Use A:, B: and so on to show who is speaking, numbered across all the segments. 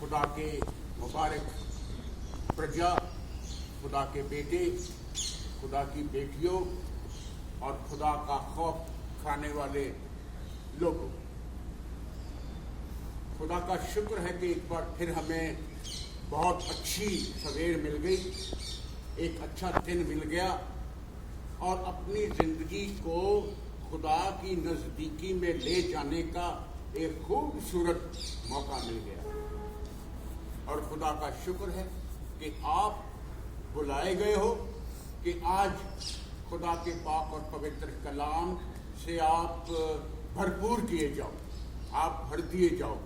A: खुदा के मुबारक प्रजा, खुदा के बेटे, खुदा की बेटियों और खुदा का खौफ खाने वाले लोगों, खुदा का शुक्र है कि एक बार फिर हमें बहुत अच्छी सवेर मिल गई, एक अच्छा दिन मिल गया और अपनी जिंदगी को खुदा की नजदीकी में ले जाने का एक खूबसूरत मौका मिल गया। और खुदा का शुक्र है कि आप बुलाए गए हो कि आज खुदा के पाक और पवित्र कलाम से आप भरपूर किए जाओ, आप भर दिए जाओ।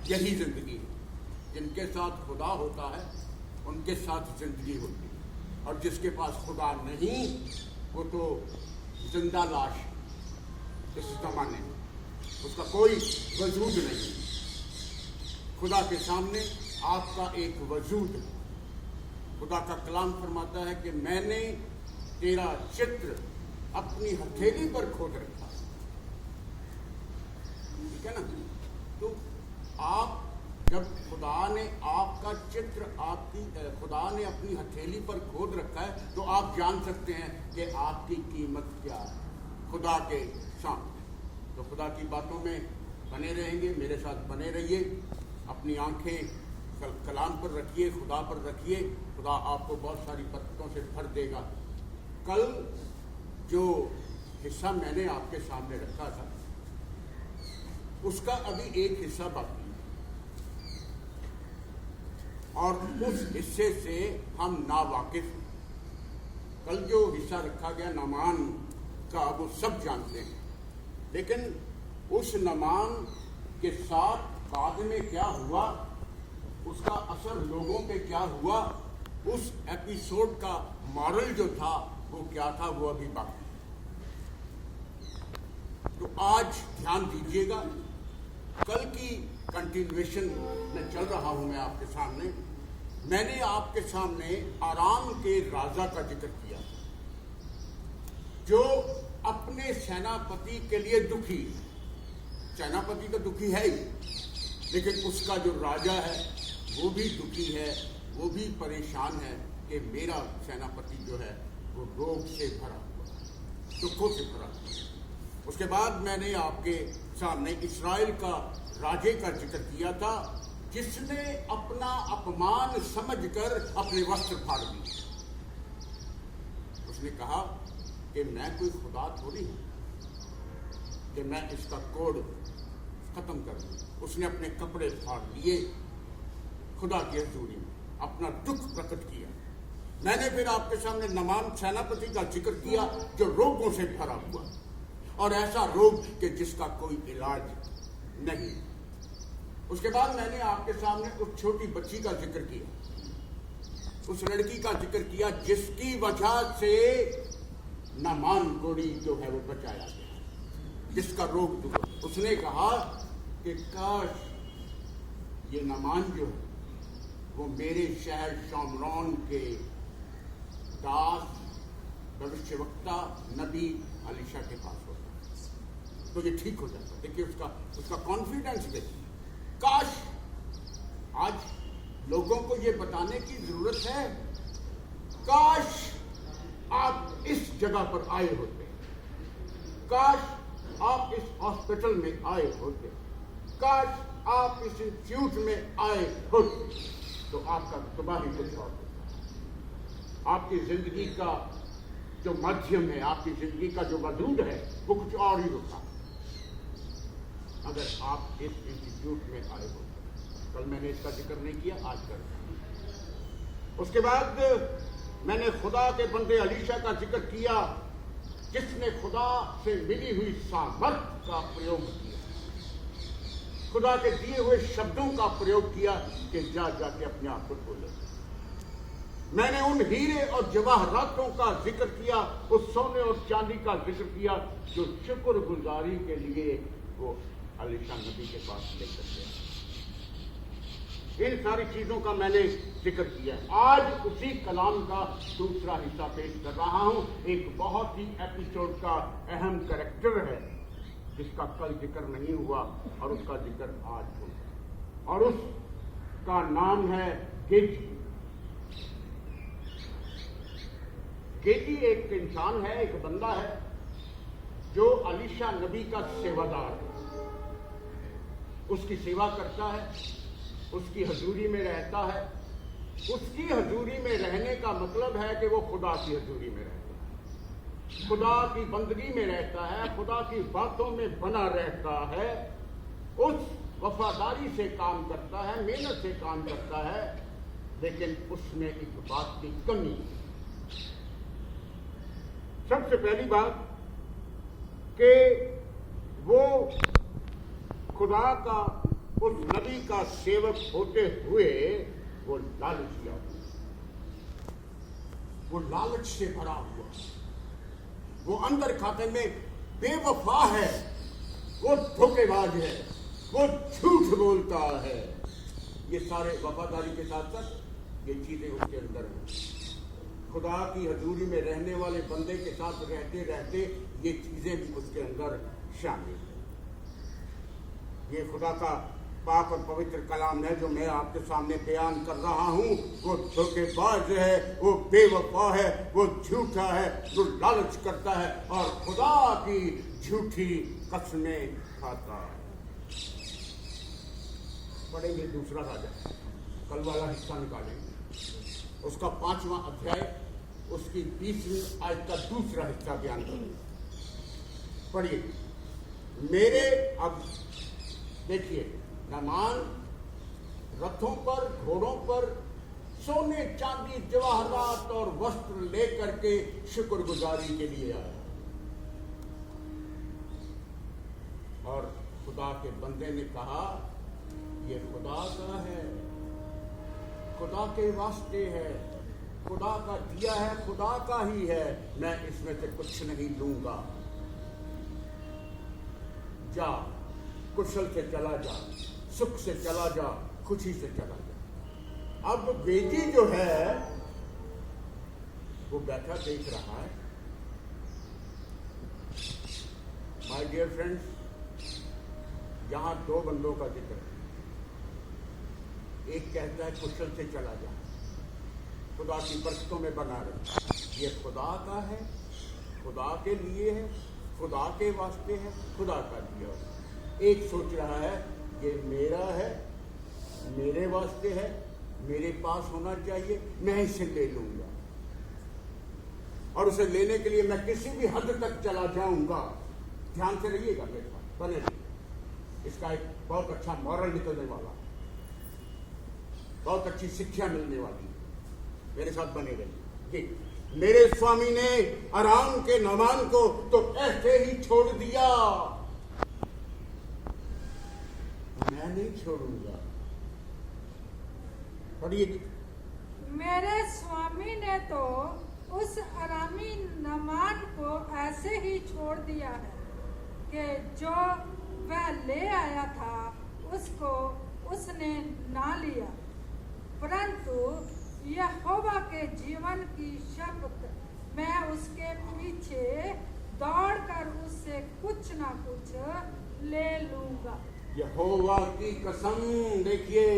A: यही जिंदगी है। जिनके साथ खुदा होता है उनके साथ जिंदगी होती है, और जिसके पास खुदा नहीं वो तो जिंदा लाश है। इस जमाने में उसका कोई वजूद नहीं। खुदा के सामने आपका एक वजूद है। खुदा का कलाम फरमाता है कि मैंने तेरा चित्र अपनी हथेली पर खोद रखा। ठीक है ना? तो आप जब खुदा ने आपका चित्र खुदा ने अपनी हथेली पर खोद रखा है तो आप जान सकते हैं कि आपकी कीमत क्या है खुदा के सामने। तो खुदा की बातों में बने रहेंगे, मेरे साथ बने रहिए, अपनी आंखें कलाम पर रखिए, खुदा पर रखिए। खुदा आपको बहुत सारी बरकतों से भर देगा। कल जो हिस्सा मैंने आपके सामने रखा था उसका अभी एक हिस्सा बाकी है, और उस हिस्से से हम नावाकिफ हैं। कल जो हिस्सा रखा गया नामान का वो सब जानते हैं, लेकिन उस नामान के साथ बाद में क्या हुआ, उसका असर लोगों पे क्या हुआ, उस एपिसोड का मॉरल जो था वो क्या था, वो अभी बाकी है। तो आज ध्यान दीजिएगा, कल की कंटिन्यूएशन में चल रहा हूं मैं आपके सामने। मैंने आपके सामने आराम के राजा का जिक्र किया जो अपने सेनापति के लिए दुखी। सेनापति तो दुखी है ही, लेकिन उसका जो राजा है वो भी दुखी है, वो भी परेशान है कि मेरा सेनापति जो है वो रोग से भरा हुआ है, दुखों से भरा हुआ है। उसके बाद मैंने आपके सामने इस्राएल का राजे का जिक्र किया था जिसने अपना अपमान समझकर अपने वस्त्र फाड़ दिए। उसने कहा कि मैं कोई खुदा थोड़ी हूं कि मैं इसका कोड खत्म कर दूं। उसने अपने कपड़े फाड़ लिए, खुदा की हजूरी में अपना दुख प्रकट किया। मैंने फिर आपके सामने नामान सेनापति का जिक्र किया जो रोगों से भरा हुआ, और ऐसा रोग कि जिसका कोई इलाज नहीं। उसके बाद मैंने आपके सामने उस छोटी बच्ची का जिक्र किया, उस लड़की का जिक्र किया जिसकी वजह से नामान गोड़ी जो है वो बचाया गया, जिसका रोग दूर। उसने कहा कि काश ये नामान जो है वो मेरे शहर शामरौन के दास भविष्यवक्ता नबी अलीशा के पास होता तो ये ठीक हो जाता। देखिए उसका कॉन्फिडेंस देखिए। काश आज लोगों को ये बताने की जरूरत है, काश आप इस जगह पर आए होते, काश आप इस हॉस्पिटल में आए होते, काश आप इस इंस्टीट्यूट में आए होते, तो आपका तबाही कुछ और होता। आपकी जिंदगी का जो माध्यम है, आपकी जिंदगी का जो वजूद है वो कुछ और ही होता अगर आप इस इंस्टीट्यूट में आए होते। कल मैंने इसका जिक्र नहीं किया, आज कर। उसके बाद मैंने खुदा के बंदे अलीशा का जिक्र किया जिसने खुदा से मिली हुई सामर्थ का प्रयोग किया, खुदा के दिए हुए शब्दों का प्रयोग किया कि जा जाके अपने आप को बोले। मैंने उन हीरे और जवाहरातों का जिक्र किया, उस सोने और चांदी का जिक्र किया जो शुक्रगुजारी के लिए वो अलीशा नबी के पास लेकर गया। इन सारी चीजों का मैंने जिक्र किया। आज उसी कलाम का दूसरा हिस्सा पेश कर रहा हूं। एक बहुत ही एपिसोड का अहम कैरेक्टर है जिसका कल जिक्र नहीं हुआ और उसका जिक्र आज होगा। और उस का नाम है गेजी। गेजी एक इंसान है, एक बंदा है जो अलीशा नबी का सेवादार है, उसकी सेवा करता है, उसकी हजूरी में रहता है। उसकी हजूरी में रहने का मतलब है कि वो खुदा की हजूरी में रहता है, खुदा की बंदगी में रहता है, खुदा की बातों में बना रहता है, उस वफादारी से काम करता है, मेहनत से काम करता है, लेकिन उसमें एक बात की कमी है। सबसे पहली बात कि वो खुदा का, उस नबी का सेवक होते हुए वो लालचिया, वो लालच से भरा हुआ, वो अंदर खाते में बेवफा है, वो धोखेबाज है, वो झूठ बोलता है। ये सारे वफादारी के साथ साथ ये चीजें उसके अंदर हैं। खुदा की हजूरी में रहने वाले बंदे के साथ रहते रहते ये चीजें भी उसके अंदर शामिल हैं। ये खुदा का पाक और पवित्र कलाम है जो मैं आपके सामने बयान कर रहा हूं। वो धोखेबाज है, वो बेवफा है, वो झूठा है, जो लालच करता है और खुदा की झूठी कसमें खाता है। पढ़ेंगे दूसरा राजा, कल वाला हिस्सा निकालेंगे, उसका 5वां अध्याय, उसकी 20वीं आयत का दूसरा हिस्सा बयान करेंगे। पढ़िए मेरे, अब देखिए, नामान रथों पर, घोड़ों पर सोने चांदी जवाहरात और वस्त्र लेकर के शुक्रगुजारी के लिए आया, और खुदा के बंदे ने कहा ये खुदा का है, खुदा के वास्ते है, खुदा का दिया है, खुदा का ही है, मैं इसमें से कुछ नहीं लूंगा। जा, कुशल से चला जा, सुख से चला जा, खुशी से चला जा। अब बेटी जो है वो बैठा देख रहा है। माय डियर फ्रेंड्स, यहां दो बंदों का जिक्र है। एक कहता है कुशल से चला जा, खुदा की बरकतों में बना रहे। ये खुदा का है, खुदा के लिए है, खुदा के वास्ते है, खुदा का दिया। एक सोच रहा है ये मेरा है, मेरे वास्ते है, मेरे पास होना चाहिए, मैं इसे ले लूंगा, और उसे लेने के लिए मैं किसी भी हद तक चला जाऊंगा। ध्यान से रहिएगा मेरे साथ, बने रहिए। इसका एक बहुत अच्छा मॉरल निकलने वाला, बहुत अच्छी शिक्षा मिलने वाली, मेरे साथ बने रहिए। मेरे स्वामी ने आराम के नामान को तो ऐसे ही छोड़ दिया, मैं नहीं छोड़ूंगा। पढ़िए।
B: मेरे स्वामी ने तो उस आरामी नामान को ऐसे ही छोड़ दिया है कि जो वह ले आया था उसको उसने ना लिया, परंतु यहोवा के जीवन की शपथ मैं उसके पीछे दौड़कर उससे कुछ ना कुछ ले लूंगा।
A: यहोवा की कसम, देखिए,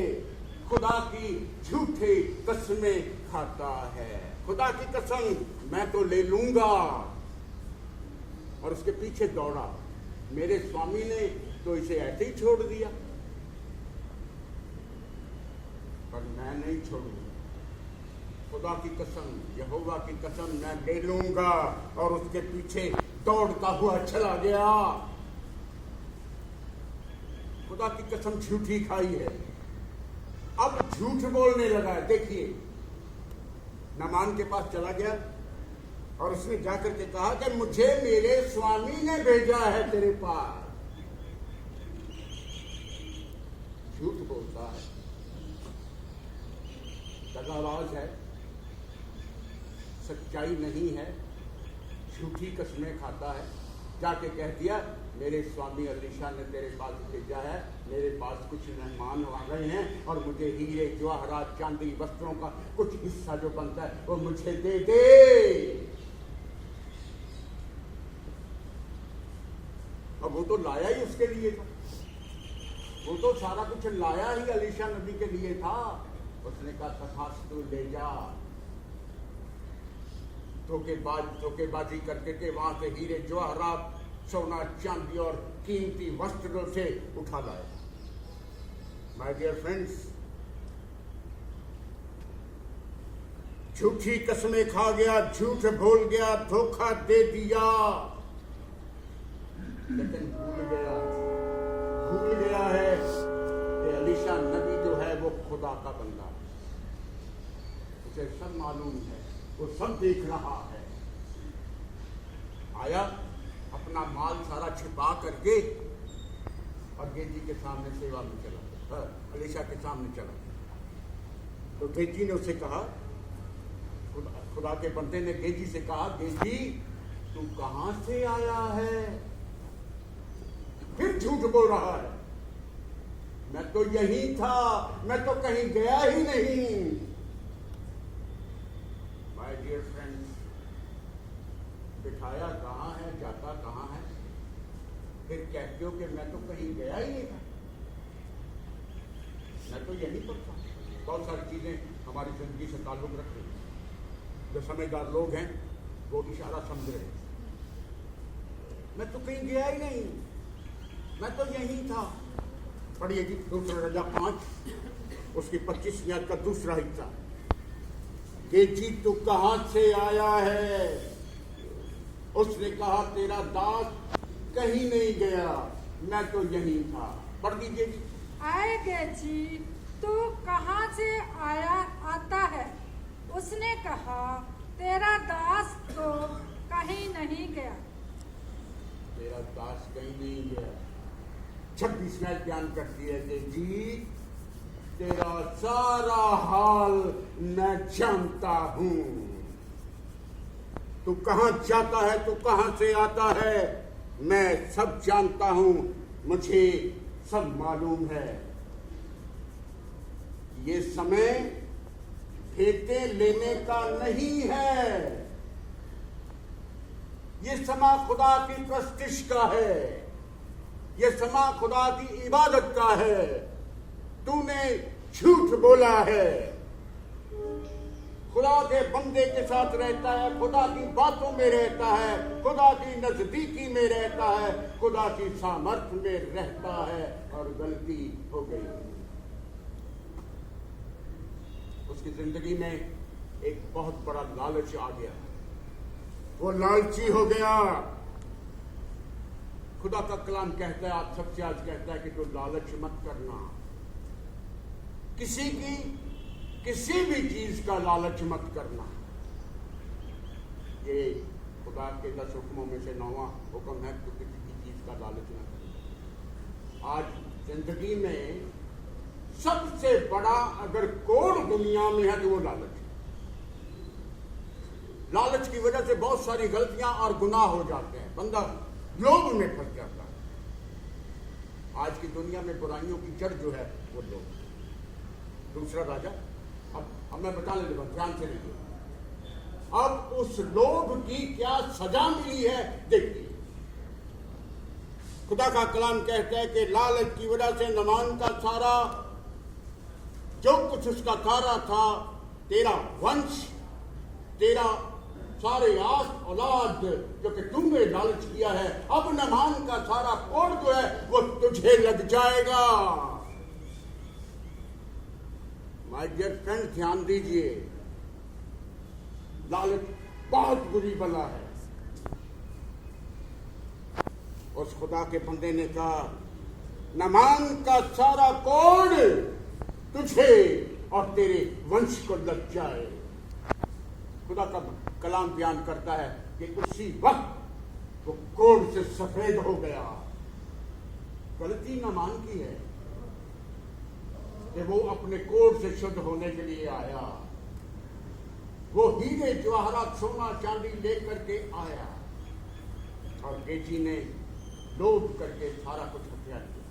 A: खुदा की झूठी कसमें खाता है। खुदा की कसम मैं तो ले लूंगा, और उसके पीछे दौड़ा। मेरे स्वामी ने तो इसे ऐसे ही छोड़ दिया, पर मैं नहीं छोड़ूंगा। खुदा की कसम, यहोवा की कसम मैं ले लूंगा, और उसके पीछे दौड़ता हुआ चला गया। खुदा की कसम झूठी खाई है, अब झूठ बोलने लगा है। देखिए, नामान के पास चला गया और उसने जाकर के कहा कि मुझे मेरे स्वामी ने भेजा है तेरे पास। झूठ बोलता है, दगाबाज है, सच्चाई नहीं है, झूठी कसमें खाता है। जाके कह दिया मेरे स्वामी अलीशा ने तेरे पास भेजा है, मेरे पास कुछ मेहमान आ गए हैं, और मुझे हीरे जवाहरात चांदी वस्त्रों का कुछ हिस्सा जो बनता है वो मुझे दे दे। अब वो तो लाया ही उसके लिए था, वो तो सारा कुछ लाया ही अलीशा नबी के लिए था। उसने कहा तथास्तु ले जा। धोखेबाजी करके के वहां से हीरे जवाहरात, सोना चांदी और कीमती वस्त्रों से उठा लाया। माय डियर फ्रेंड्स, झूठी कसमें खा गया, झूठ बोल गया, धोखा दे दिया, लेकिन भूल गया है कि अलीशा नबी जो है वो खुदा का बंदा है। उसे सब मालूम है, वो सब देख रहा है। आया, अपना माल सारा छिपा करके और गेजी के सामने सेवा में चला, अलीशा के सामने चला। तो गेजी ने उसे कहा, खुदा के बंदे ने गेजी से कहा, गेजी तू कहां से आया है? फिर झूठ बोल रहा है, मैं तो यही था, मैं तो कहीं गया ही नहीं। माय डियर फ्रेंड्स, बिठाया कहां है, जाता कहां है, फिर कहते हो कि मैं तो कहीं गया ही नहीं था, मैं तो यहीं पर था। बहुत सारी चीजें हमारी जिंदगी से ताल्लुक रखती हैं। जो समझदार लोग हैं वो इशारा समझ रहे हैं। मैं तो कहीं गया ही नहीं, मैं तो यहीं था। पढ़िए जी दूसरा राजा 5 उसकी 25 याद का दूसरा हिस्सा। गेजी तू कहां से आया है? उसने कहा तेरा दास कहीं नहीं गया, मैं तो यहीं था। पढ़ दीजिए जी।
B: आए गेजी तू कहां से आता है? उसने कहा तेरा दास तो कहीं नहीं गया।
A: तेरा दास कहीं नहीं गया। 26 में बयान करती है कि जी तेरा सारा हाल मैं जानता हूं। तू कहां जाता है, तू कहां से आता है, मैं सब जानता हूं, मुझे सब मालूम है। ये समय फेंके लेने का नहीं है, ये समा खुदा की प्रस्तिश का है, ये समा खुदा की इबादत का है। तूने झूठ बोला है। खुदा के बंदे के साथ रहता है, खुदा की बातों में रहता है, खुदा की नजदीकी में रहता है, खुदा की सामर्थ्य में रहता है, और गलती हो गई। उसकी जिंदगी में एक बहुत बड़ा लालच आ गया, वो लालची हो गया। खुदा का कलाम कहता है, आप सबसे आज कहता है कि तो लालच मत करना, किसी भी चीज का लालच मत करना। ये खुदा के 10 हुक्मों में से 9वां हुक्म है, तो किसी भी चीज का लालच न करना। आज जिंदगी में सबसे बड़ा अगर कोड दुनिया में है तो वो लालच है। लालच की वजह से बहुत सारी गलतियां और गुनाह हो जाते हैं, बंदा लोभ में फंस जाता है। आज की दुनिया में बुराइयों की जड़ जो है वो लोभ। दूसरा राजा, अब मैं बता लेता हूं, ध्यान से लीजिए। अब उस लोभ की क्या सजा मिली है देखिए। खुदा का कलाम कहता है कि लालच की वजह से नामान का सारा जो कुछ उसका सारा था, तेरा वंश, तेरा सारे आस औलाद जो कि तुमने लालच किया है, अब नामान का सारा कोड जो है वो तुझे लग जाएगा। माय डियर फ्रेंड, ध्यान दीजिए, लालच बहुत बुरी बला है। उस खुदा के बंदे ने कहा, नामान का सारा कोड तुझे और तेरे वंश को लग जाए। खुदा का कलाम बयान करता है कि उसी वक्त वो कोड से सफेद हो गया। गलती नामान की है कि वो अपने कोड से शुद्ध होने के लिए आया। वो हीरे जवाहरात सोना चांदी लेकर के आया, और गेजी ने लोभ करके सारा कुछ हत्या किया।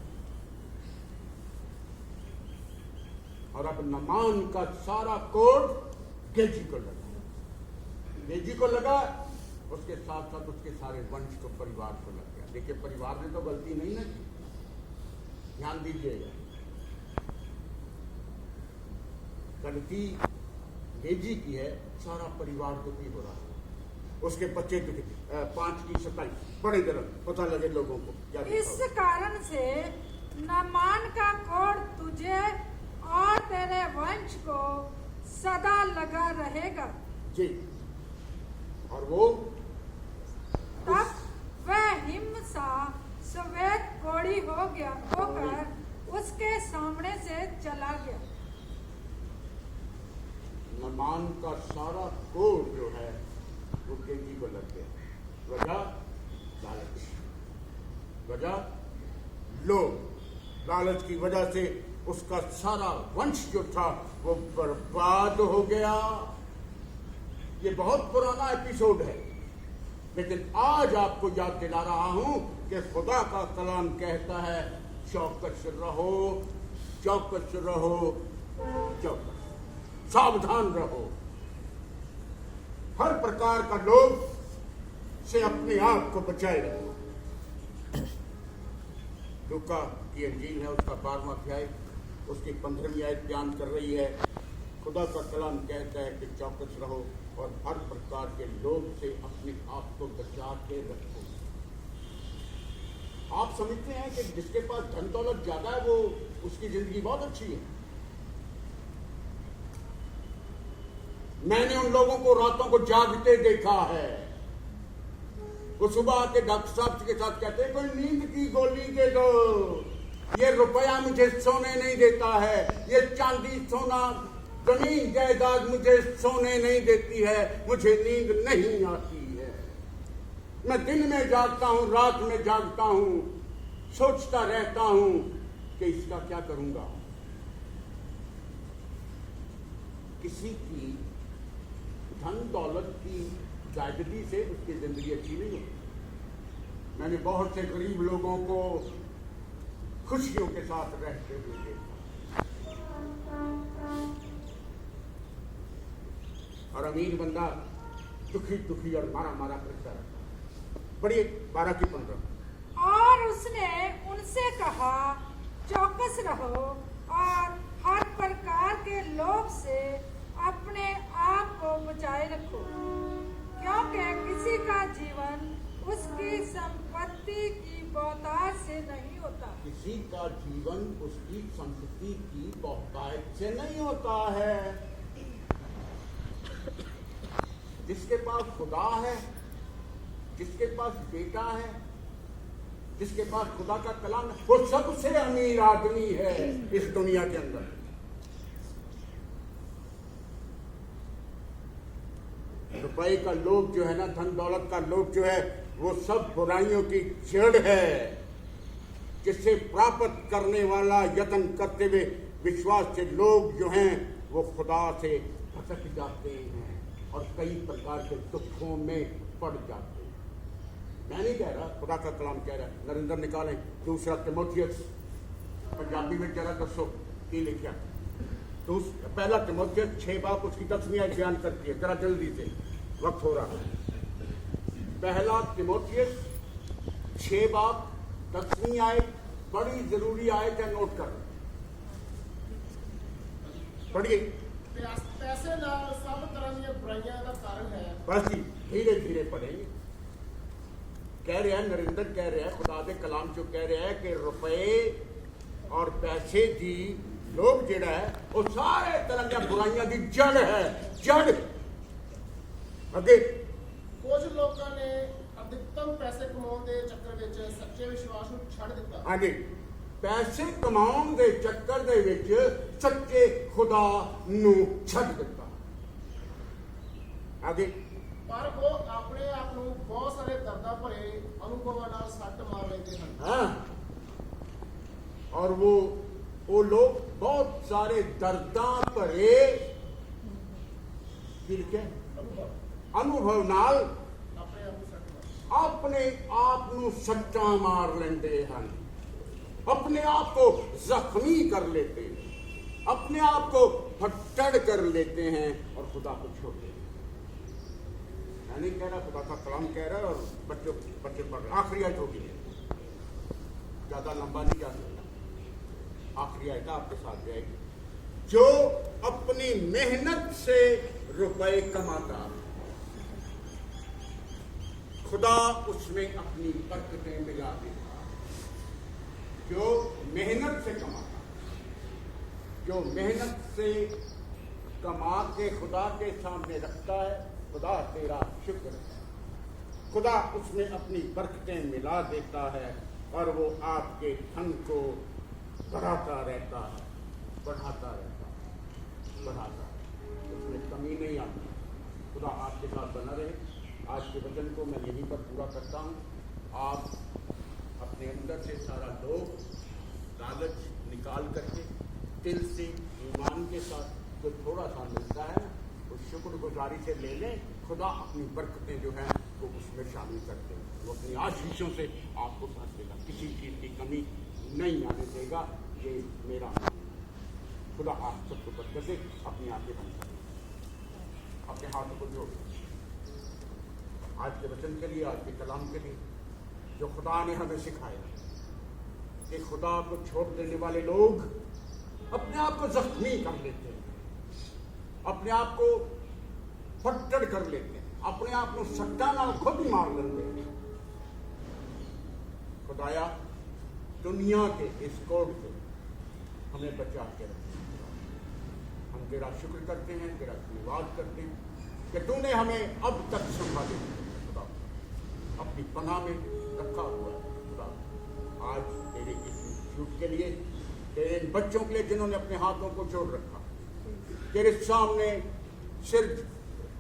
A: और अब नामान का सारा कोड गेजी को लगा। गेजी को लगा, उसके साथ साथ उसके सारे वंश को, परिवार को लग गया। देखिए, परिवार ने तो गलती नहीं ना की, ध्यान दीजिएगा, गलती बेजी की है, सारा परिवार दुखी हो रहा है, उसके बच्चे दुखी, 5 की 27 बड़े जरूर पता लगे लोगों को क्या।
B: इस कारण से नामान का कोढ़ तुझे और तेरे वंश को सदा लगा रहेगा
A: जी। और वो
B: तब वह हिमसा श्वेत कोढ़ी होकर उसके सामने से चला गया।
A: नमान का सारा कोढ़ जो है वो केजी को लग गया। वजह लालच, वजह लोभ, लालच की वजह से उसका सारा वंश जो था वो बर्बाद हो गया। ये बहुत पुराना एपिसोड है, लेकिन आज आपको याद दिला रहा हूं कि खुदा का कलाम कहता है चौकस रहो, चौकस रहो, चौकस, सावधान रहो। हर प्रकार का लोभ से अपने आप को बचाए रखो। लूका की अंजील है, उसका 12वां अध्याय, उसकी 15वीं आयत बयान कर रही है, खुदा का कलाम कहता है कि चौकस रहो और हर प्रकार के लोभ से अपने आप को बचा के रखो। आप समझते हैं कि जिसके पास धन दौलत ज्यादा है वो उसकी जिंदगी बहुत अच्छी है। मैंने उन लोगों को रातों को जागते देखा है, वो सुबह आके डॉक्टर साहब के साथ कहते हैं कोई नींद की गोली दे दो, ये रुपया मुझे सोने नहीं देता है, ये चांदी सोना जमीन जायदाद मुझे सोने नहीं देती है, मुझे नींद नहीं आती है। मैं दिन में जागता हूं, रात में जागता हूं, सोचता रहता हूं कि इसका क्या करूंगा। किसी की धन दौलत की जायदगी से उसकी जिंदगी अच्छी नहीं होती। मैंने बहुत से गरीब लोगों को खुशियों के साथ रहते हुए देखा, और अमीर बंदा दुखी दुखी और मारा मारा करता रहता। पढ़िए 12 की 15।
B: और उसने उनसे कहा चौकस रहो और हर प्रकार के लोभ से अपने आप को बचाए रखो, क्योंकि किसी का जीवन उसकी संपत्ति की बहुतायत से नहीं होता।
A: किसी का जीवन उसकी संपत्ति की बहुतायत से नहीं होता है। जिसके पास खुदा है, जिसके पास बेटा है, जिसके पास खुदा का कलाम है, वो सबसे अमीर आदमी है इस दुनिया के अंदर। रुपए का लोभ जो है ना, धन दौलत का लोभ जो है, वो सब बुराइयों की जड़ है, जिससे प्राप्त करने वाला यत्न करते हुए विश्वास से लोग जो हैं वो खुदा से भटक जाते हैं और कई प्रकार के दुखों में पड़ जाते हैं। मैं नहीं कह रहा, खुदा का कलाम कह रहा है। नरेंद्र निकालें 2 तिमोथियस, पंजाबी में जरा दसो की लिखा। 1 तिमोथियस 6 बाप उसकी 10वीं आयत बयान करती है, जरा जल्दी से, वक्त हो रहा है। 1 तिमोथियस 6 बाप 10वीं आयत, बड़ी जरूरी आयत है, नोट कर पढ़िए।
C: पैसे नाल सब तरह दी बुराइयां का कारण है।
A: बस जी, धीरे धीरे पढ़ेंगे। कह रहे हैं नरेंद्र, कह रहे हैं खुदा दे कलाम जो कह रहे हैं कि रुपए और पैसे की लोभ जिहड़ा है वो सारे तरह की बुराइयां की जड़ है, जड़। अगे
C: कुछ लोगों ने अधिकतम पैसे कमाने के चक्कर विच सच्चे विश्वास को छड़ दिता।
A: हाँ जी, पैसे कमाने के चक्कर दे विच सच्चे खुदा नूं छड्ड दिता। आगे
C: पर वो अपने आप को बहुत सारे दर्दां भरे अनुभवां नाल सट्ट मार लेते हैं।
A: हाँ, और वो लोग बहुत सारे दर्दां भरे अनुभव नाल अपने आप को सट्टा मार लेंदे हैं, अपने आप को जख्मी कर लेते हैं, अपने आप को फट्टड़ कर लेते हैं और खुदा को छोड़ देते हैं। मैं नहीं कह रहा, खुदा का कलाम कह रहा है, और बच्चे पढ़ रहे। आखिरी आयत होगी, ज्यादा लंबा नहीं जा सकता। आखिरी आयत आपके साथ जाएगी। जो अपनी मेहनत से रुपए कमाता खुदा उसमें अपनी बरकतें मिला देता। जो मेहनत से कमाता, जो मेहनत से कमा के खुदा के सामने रखता है, खुदा तेरा शुक्र है, खुदा उसमें अपनी बरकतें मिला देता है और वो आपके धन को बढ़ाता रहता है, बढ़ाता रहता है, बढ़ाता है, उसमें कमी नहीं आती। खुदा आपके साथ बना रहे। आज के वचन को मैं यहीं पर पूरा करता हूँ। आप अपने अंदर से सारा लोभ लालच निकाल करके दिल से ईमान के साथ जो थोड़ा सा मिलता है उस शुक्रगुजारी से ले लें। खुदा अपनी बरकतें जो हैं वो उसमें शामिल करते हैं। वो अपनी आशीषों से आपको साथ देगा, किसी चीज़ की कमी नहीं आने देगा। ये मेरा खुदा आप सबको बरकत दे। अपनी आंखें बंद करें, अपने हाथों को जोड़। आज के वचन के लिए, आज के कलाम के लिए जो खुदा ने हमें सिखाया कि खुदा को छोड़ देने वाले लोग अपने आप को जख्मी कर लेते हैं, अपने आप को फट्टड़ कर लेते हैं, अपने आप को सट्टा नाल खुद ही मार लेते हैं। खुदाया दुनिया के इस कोड से हमें बचा के रखें। हम तेरा शुक्र करते हैं, तेरा धन्यवाद करते हैं कि तूने हमें अब तक संभाले खुदा, अपनी पनाह में रखा हुआ है खुदा। आज तेरे इस इंस्टीट्यूट के लिए, तेरे इन बच्चों के लिए जिन्होंने अपने हाथों को जोड़ रखा, तेरे सामने सिर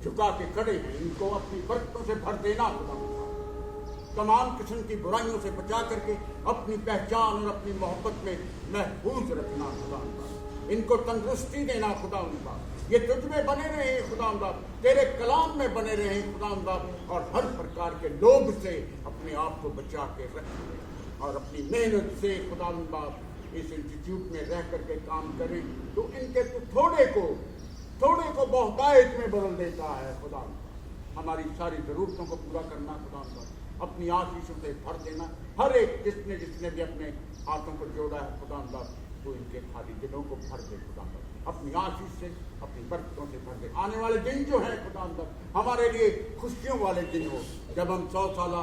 A: झुका के खड़े हैं, इनको अपनी बरकतों से भर देना खुदा। तमाम किस्म की बुराइयों से बचा करके अपनी पहचान और अपनी मोहब्बत में महफूज रखना खुदा। इनको तंदुरुस्ती देना खुदा उनका, ये तुझ में बने रहे खुदा, तेरे कलाम में बने रहे खुदा, और हर प्रकार के लोभ से अपने आप को बचा के रखें और अपनी मेहनत से खुदा इस इंस्टीट्यूट में रह करके काम करें। तो इनके थोड़े को बहुतायत में बदल देता है खुदा। हमारी सारी ज़रूरतों को पूरा करना खुदा, अपनी आशीषों से भर देना। हर एक जिसने भी अपने हाथों को जोड़ा है खुदा, तो इनके खाली दिलों को भर दे खुदा, अपनी आशीष से, अपनी बरकतों से भर दे। आने वाले दिन जो है खुदा हमारे लिए खुशियों वाले दिन हो, जब हम 100 साला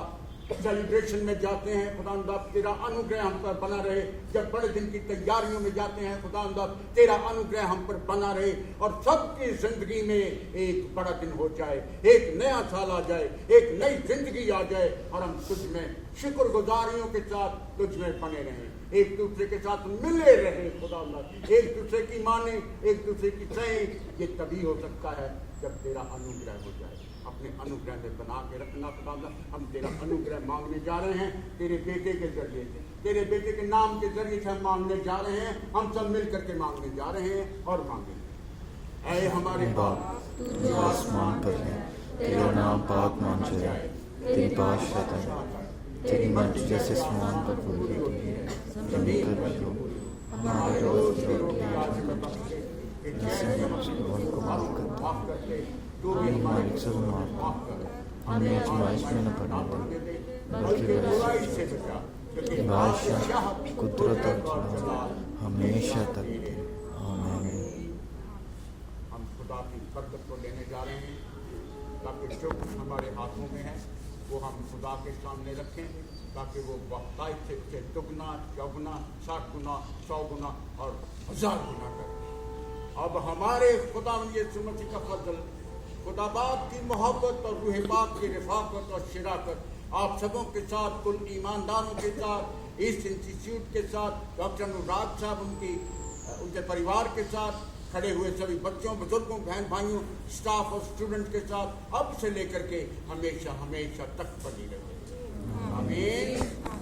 A: सेलिब्रेशन में जाते हैं खुदा, तेरा अनुग्रह हम पर बना रहे। जब बड़े दिन की तैयारियों में जाते हैं खुदा, तेरा अनुग्रह हम पर बना रहे और सबकी जिंदगी में एक बड़ा दिन हो जाए, एक नया साल आ जाए, एक नई जिंदगी आ जाए और हम तुझ में शुक्रगुजारियों के साथ तुझ में बने रहें, एक दूसरे के साथ मिले रहे खुदा, एक दूसरे की माने, एक दूसरे की सहें। ये तभी हो सकता है जब तेरा अनुग्रह हो जाए। अपने अनुग्रह में बना के रखना खुदा। हम तेरा अनुग्रह मांगने जा रहे हैं तेरे बेटे के जरिए से, तेरे बेटे के नाम के जरिए से हम मांगने जा रहे हैं। हम सब मिल करके मांगने जा रहे हैं और मांगेंगे। ऐ हमारे बाप
D: जो आसमान पर है, तेरा नाम पाक मान जाए, तेरी बादशाह आए, तेरी मर्जी जैसे आसमान पर पूरी होती है जमीन पर भी हो। हमारे रोज की रोटी आज हमें बख्श दे, जैसे हम उसके गुनाह को माफ करते हैं। हमारी जुल्म माफ कर, हमें आजमाइश में न पड़ने दे, बल्कि बुराई से बचा, क्योंकि बादशाह, कुदरत और जलाल हमेशा तक है। आमीन।
A: हम खुदा की बरकत को लेने जा रहे हैं, ताकि जो कुछ हमारे हाथों में है वो हम खुदा के सामने रखें, ताकि वो बाकायदे से उसे दुगना, चौगुना, 60 गुना, 100 गुना और 1000 गुना करे। अब हमारे खुदा यीशु मसीह का फजल, खुदा बाप की मोहब्बत और रूह पाक की रिफाकत और शिराकत आप सबों के साथ, कुल ईमानदारों के साथ, इस इंस्टीट्यूट के साथ, डॉक्टर अनुराग साहब उनके परिवार के साथ, खड़े हुए सभी बच्चों, बुजुर्गों, बहन भाइयों, स्टाफ और स्टूडेंट के साथ अब से लेकर के हमेशा हमेशा तक बनी रहे। आमीन।